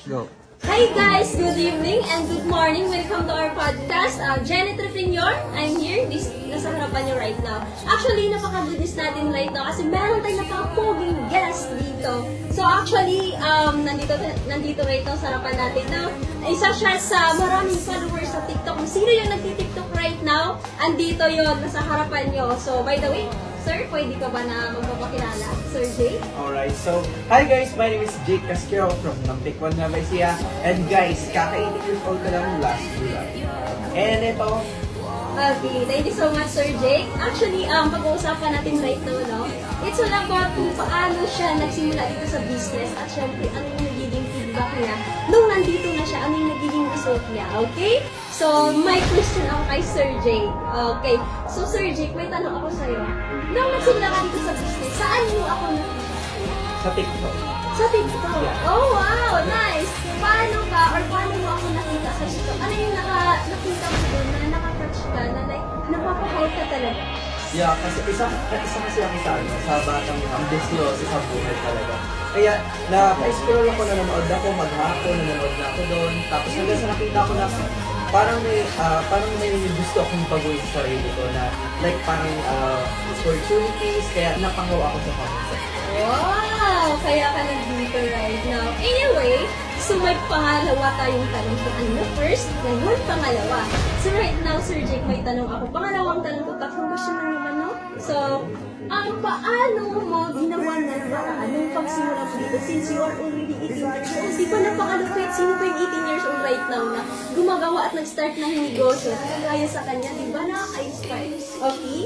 Go. Hi guys! Good evening and good morning. Welcome to our podcast, Jen Entrepreneur. I'm here, nasa harapan niyo right now. Actually, napaka-goodness natin right now kasi meron tayong napaka-poging guest dito. So actually, nandito right now sa harapan natin na isa siya sa maraming followers sa TikTok. Kung sino yung nagti-TikTok right now, andito yon nasa harapan niyo. So by the way, sir, pwede ka ba na magpapakilala? Sir Jay? Alright, so, hi guys, my name is Jake Casquero from Nampikwan, Nueva Ecija. And guys, kaka-80 years old ko lang last July. And ito, Okay, thank you so much, Sir Jake. Actually, pag-uusapan natin right now, no? It's all about kung paano siya nagsimula dito sa business at syempre, ano yung nagiging feedback niya nung nandito na siya, ano yung nagiging result niya, okay? So, may question ako kay Sir Jake. Okay, so Sir Jake, may tanong ako sa'yo. Nung nagsimula ka dito sa business, saan mo ako nakita? sa TikTok. Sa TikTok? Oh, wow! Nice! Paano ka, or paano mo ako nakita sa TikTok? Ano yung nakita mo doon na nakatouch ka, na like, napapahaw ka talaga? Yeah, kasi isa kasi ako sa batang ambisyoso sa buhay talaga. Kaya, na-explore ako, nanonood ako, maghapon, nanonood na ako doon. Tapos hanggang sa nakita ko na parang may gusto akong baguhin sa sarili ko na like parang opportunities, kaya napangaw ako sa concept. Wow! Kaya ka nandito right now. Anyway, so may pangalawa tayong tanong. So, ano na first, ngayon pangalawa. So right now, Sir Jake, may tanong ako. Pangalawang tanong ko, tatlong question lang naman, no? So, paano mo ginawa na paraan nung pagsimula mo dito since you are already 18 years old? Di ba napakalupit? Sino pa yung 18 years old right now na gumagawa at nag-start ng negosyo? Kagaya sa kanya, di ba nakaka-inspire? Okay?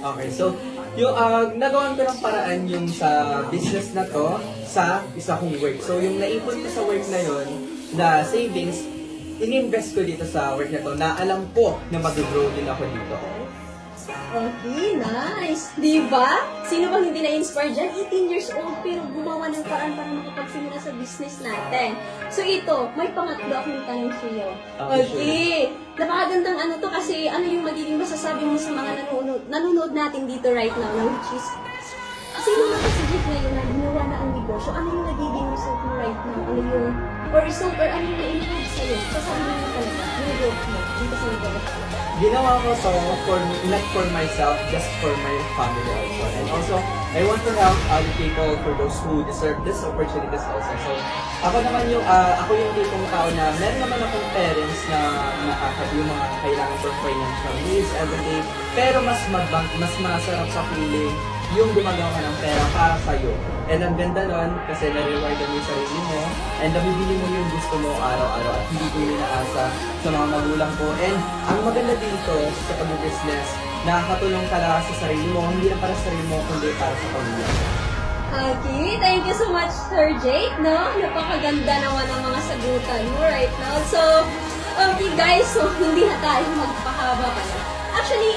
Okay, so, yung nagawan ko ng paraan yung sa business na to sa isa kong work. So, yung naipon ko sa work na yon na savings, in-invest ko dito sa work na to na alam ko na mag-grow din ako dito. Okay, nice. Di ba? Sino bang hindi na-inspire dyan? 18 years old pero gumawa ng paraan para makapagsimula sa business natin. So ito, may pangatlo akong tanong sa iyo. Okay. Napakagandang ano to kasi ano yung magiging masasabi mo sa mga nanonood natin dito right now, na which is, sino ba si Jake ngayon na ginawa na ang negosyo? Ano yung nagiging result mo right now? Ano yung, or result, or ano yung na-improve sa'yo? Sasabihin mo talaga, yung growth mo dito sa negosyo. Ginawa ko to not for myself, just for my family also. And also, I want to help other people, for those who deserve this opportunities also. So, ako yung tipong tao na meron naman akong parents na yung mga kailangan for financial needs everyday. Pero mas masarap sa feeling yung gumagawa ka ng pera para sa'yo. And ang ganda nun, kasi na-rewardan mo yung sarili mo, and nabibili mo yung gusto mo araw-araw at hindi ko inaasa sa mga magulang ko. And ang maganda dito sa pag-business, nakakatulong ka lang sa sarili mo, hindi lang para sa sarili mo, kundi para sa pamilya. Okay, thank you so much, Sir Jake, no? Napakaganda naman ang mga sagutan mo right now. So, okay guys, so hindi na tayo magpahaba pa na. Actually,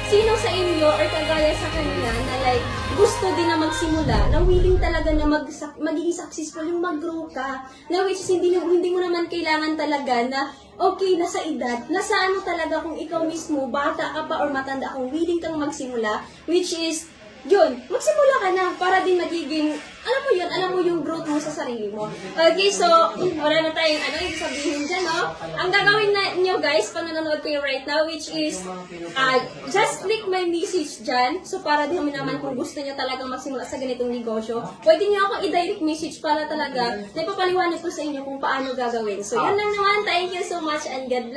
sino sa inyo or kagaya sa kanya na like gusto din na magsimula, na willing talaga na magiging successful, yung mag-grow ka, na which is hindi mo naman kailangan talaga na okay, nasa edad, nasa ano talaga kung ikaw mismo, bata ka pa or matanda kung willing kang magsimula, which is yun, magsimula ka na para din magiging, alam mo yung growth mo sa sarili mo. Okay, so, wala na tayong ibig sabihin dyan, no? Ang gagawin na nyo guys, pag nanonood ko yung right now, which is, just click my message dyan. So, para din naman kung gusto nyo talagang magsimula sa ganitong negosyo, pwede nyo akong i-direct message para talaga, na ipapaliwanag ko sa inyo kung paano gagawin. So, yun lang naman. Thank you so much and God bless.